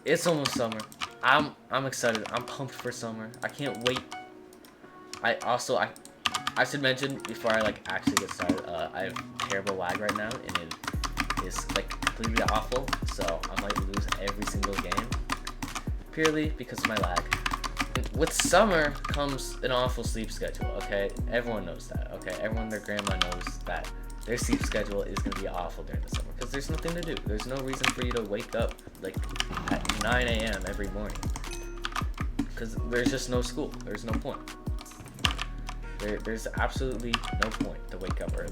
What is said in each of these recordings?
It's almost summer. I'm excited. I'm pumped for summer. I can't wait. I should mention before I like actually get started. I have terrible lag right now, and it is like completely awful. So I might lose every single game purely because of my lag. With summer comes an awful sleep schedule. Okay, everyone knows that. Okay, everyone, their grandma knows that their sleep schedule is gonna be awful during the summer because there's nothing to do. There's no reason for you to wake up like at 9 a.m. every morning because there's just no school. There's no point. There's absolutely no point to wake up early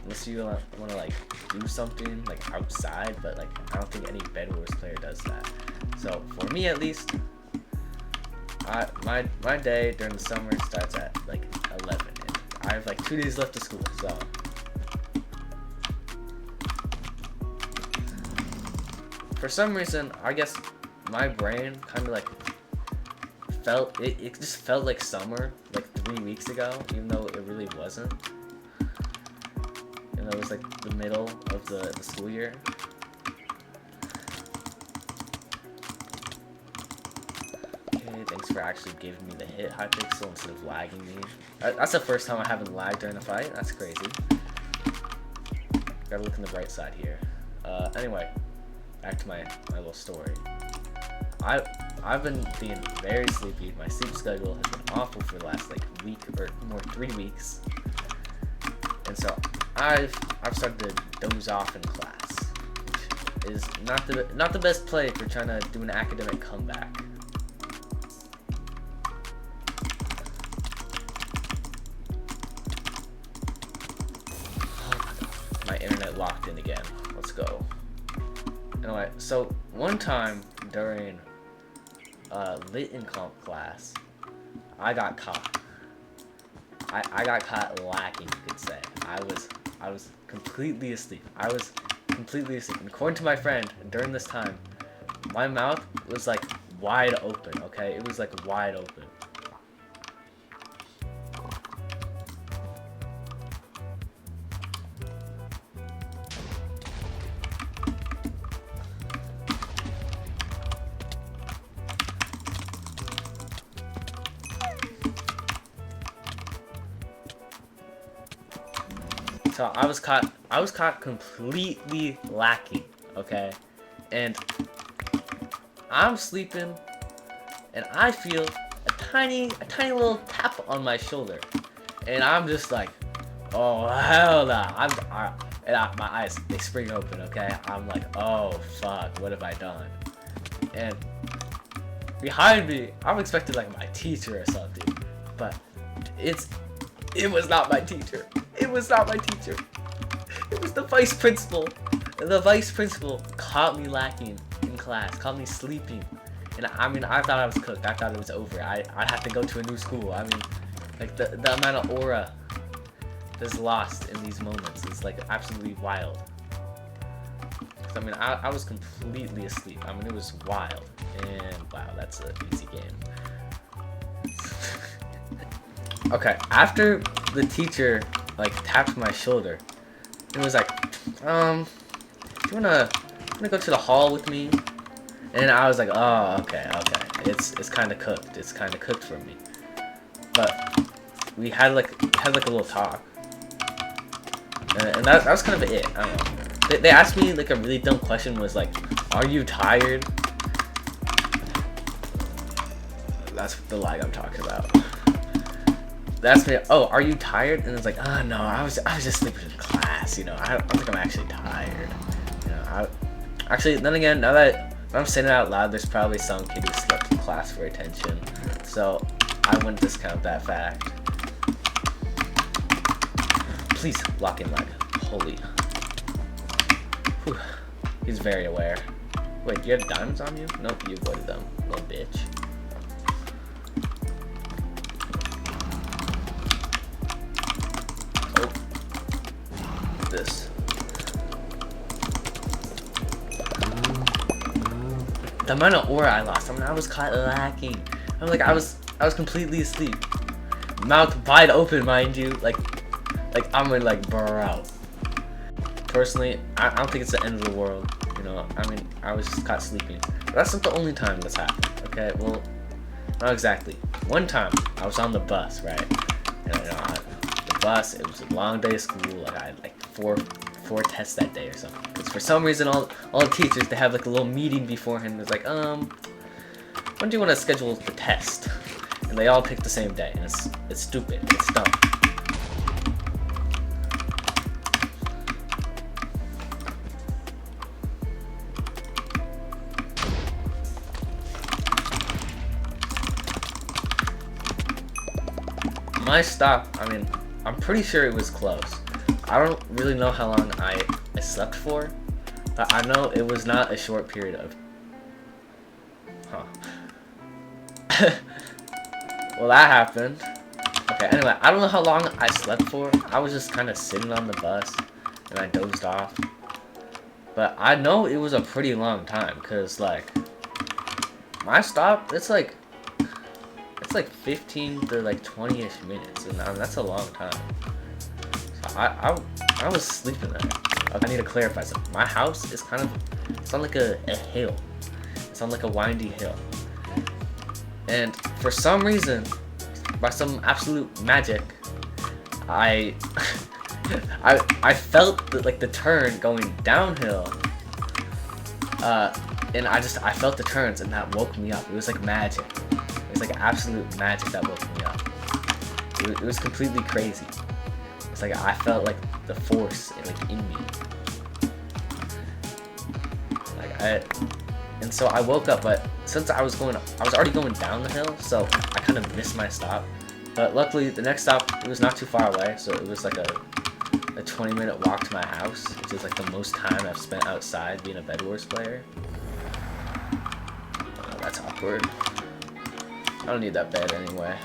unless you want to like do something like outside. But like I don't think any Bedwars player does that. So for me at least, my day during the summer starts at like 11. And I have like 2 days left of school, so. For some reason, I guess my brain kind of like felt it just felt like summer like 3 weeks ago, even though it really wasn't. And it was like the middle of the school year. Okay, thanks for actually giving me the hit, Hypixel, instead of lagging me. That's the first time I haven't lagged during a fight. That's crazy. Gotta look on the bright side here. Anyway. Back to my little story. I've been being very sleepy. My sleep schedule has been awful for the last like week or more, 3 weeks, and so I've started to doze off in class, which is not the best play for trying to do an academic comeback. Oh my god, my internet locked in again. Let's go. Anyway, so one time during lit and comp class, I got caught. I got caught lacking, you could say. I was completely asleep. I was completely asleep. And according to my friend, during this time, my mouth was like wide open, okay? It was like wide open. So I was caught completely lacking, okay? And I'm sleeping and I feel a tiny little tap on my shoulder. And I'm just like, oh hell nah. My eyes, they spring open, okay? I'm like, oh fuck, what have I done? And behind me, I'm expecting like my teacher or something, but it was not my teacher. It was not my teacher. It was the vice principal. And the vice principal caught me lacking in class, caught me sleeping. And I mean, I thought I was cooked. I thought it was over. I'd have to go to a new school. I mean, like the amount of aura that's lost in these moments is like absolutely wild. I mean, I was completely asleep. I mean, it was wild. And wow, that's an easy game. Okay, after the teacher like tapped my shoulder, it was like, do you wanna go to the hall with me? And I was like, oh, okay, it's kind of cooked. It's kind of cooked for me. But we had like a little talk, and that was kind of it. I don't know. They asked me like a really dumb question. Was like, are you tired? That's the lag I'm talking about. They asked me, oh, are you tired? And it's like, oh no, I was just sleeping in class. You know, I don't think I'm actually tired. You know, actually, then again, now that I'm saying it out loud, there's probably some kid who slept in class for attention. So I wouldn't discount that fact. Please lock in lag. Holy. Whew. He's very aware. Wait, do you have diamonds on you? Nope, you avoided them, little bitch. This. The amount of aura I lost. I mean, I was caught lacking. I was completely asleep. Mouth wide open, mind you. Like I'm gonna like burr out. Personally, I don't think it's the end of the world. You know, I mean, I was just caught sleeping. But that's not the only time that's happened, okay? Well, not exactly. One time, I was on the bus, right? And you know, the bus, it was a long day of school. Like, I had like four tests that day or something. Because for some reason, all the teachers, they have like a little meeting beforehand. It's like, when do you want to schedule the test? And they all pick the same day. And it's stupid. It's dumb. My stop, I mean, I'm pretty sure it was close. I don't really know how long I slept for, but I know it was not a short period of... Well, that happened. Okay, anyway, I don't know how long I slept for. I was just kind of sitting on the bus, and I dozed off. But I know it was a pretty long time, because, like, my stop, it's like 15 to like 20-ish minutes, and that's a long time. So I was sleeping there. I need to clarify something. My house is kind of, it's on like a hill. It's on like a windy hill. And for some reason, by some absolute magic, I felt like the turn going downhill. And I felt the turns, and that woke me up. It was like magic. It was like absolute magic that woke me up. It was completely crazy. It's like I felt like the force like in me. And so I woke up, but since I was already going down the hill, so I kind of missed my stop. But luckily, the next stop, it was not too far away, so it was like a 20-minute walk to my house, which is like the most time I've spent outside being a Bedwars player. Oh, that's awkward. I don't need that bed anyway.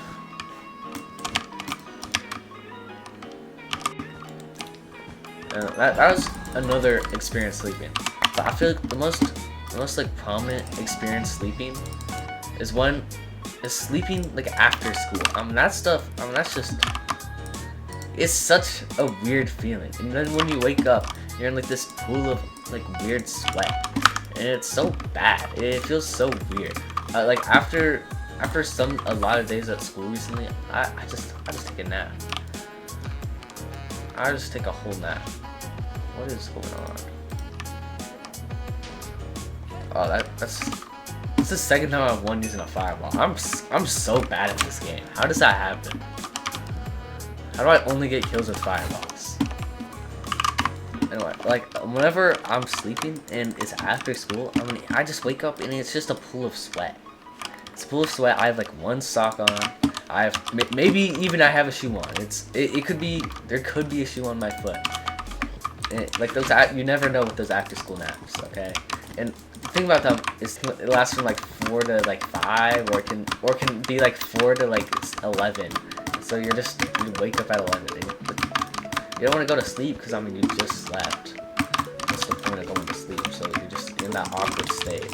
And that was another experience sleeping. But I feel like the most like prominent experience sleeping is sleeping like after school. That stuff, that's just, it's such a weird feeling. And then when you wake up, you're in like this pool of like weird sweat, and it's so bad. It feels so weird. Like after a lot of days at school recently, I just take a nap. I just take a whole nap. What is going on? Oh, that's the second time I've won using a fireball. I'm so bad at this game. How does that happen? How do I only get kills with fireballs? Anyway, like whenever I'm sleeping and it's after school, I just wake up and it's just a pool of sweat. It's a pool of sweat. I have like one sock on. I have maybe even I have a shoe on. It could be, there could be a shoe on my foot. Like those, you never know with those after school naps, okay? And the thing about them is it lasts from like 4 to like 5, or it can be like 4 to like 11. So you wake up at 11. And you don't want to go to sleep because you just slept. What's the point of going to sleep? So you're just in that awkward state.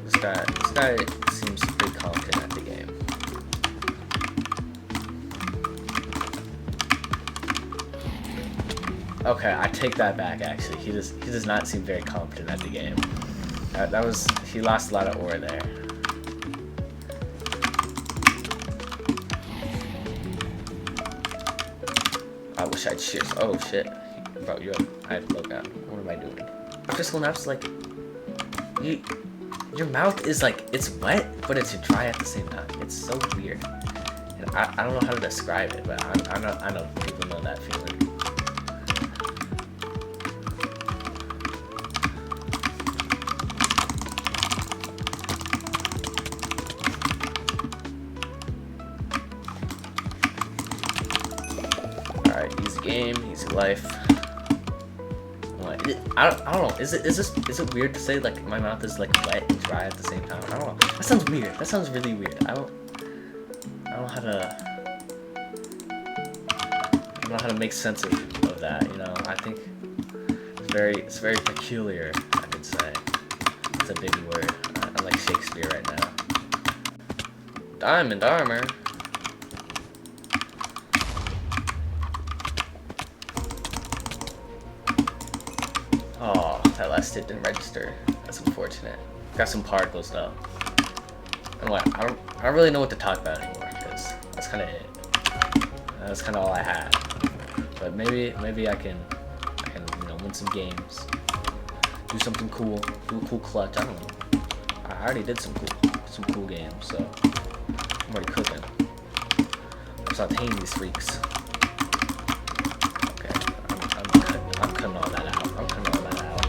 This guy seems pretty confident at the game. Okay, I take that back. Actually, he does not seem very confident at the game. He lost a lot of ore there. I wish I'd cheers. Oh shit, bro, I have low gun. What am I doing? Hypixel naps like your mouth is like, it's wet, but it's dry at the same time. It's so weird. And I don't know how to describe it, but I know people know that feeling. Alright, easy game, easy life. I don't know. Is it weird to say like my mouth is like wet and dry at the same time? I don't know. That sounds weird. That sounds really weird. I don't know how to make sense of that. You know, I think it's very peculiar. I could say it's a big word. I'm like Shakespeare right now. Diamond armor. Oh, that last hit didn't register. That's unfortunate. Got some particles though. And what? I don't really know what to talk about anymore because that's kind of it. That's kind of all I had. But maybe I can win some games, do something cool, do a cool clutch. I don't know. I already did some cool games, so I'm already cooking. I'm start hating these freaks. Okay, I'm cutting all that out. I'm cutting all that out.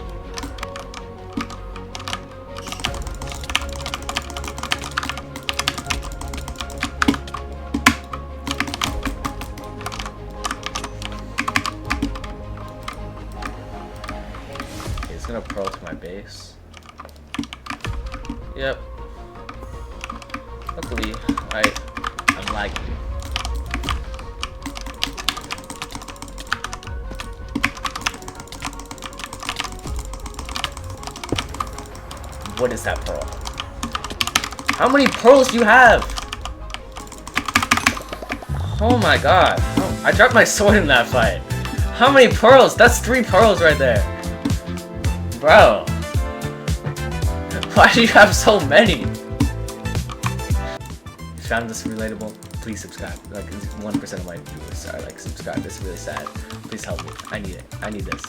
Okay, it's gonna pearl to my base. Yep. Luckily, I'm lagging. What is that pearl? How many pearls do you have? Oh my god. Oh, I dropped my sword in that fight. How many pearls? That's 3 pearls right there. Bro. Why do you have so many? If you found this relatable, please subscribe. Like 1% of my viewers are like subscribe. This is really sad. Please help me. I need it. I need this.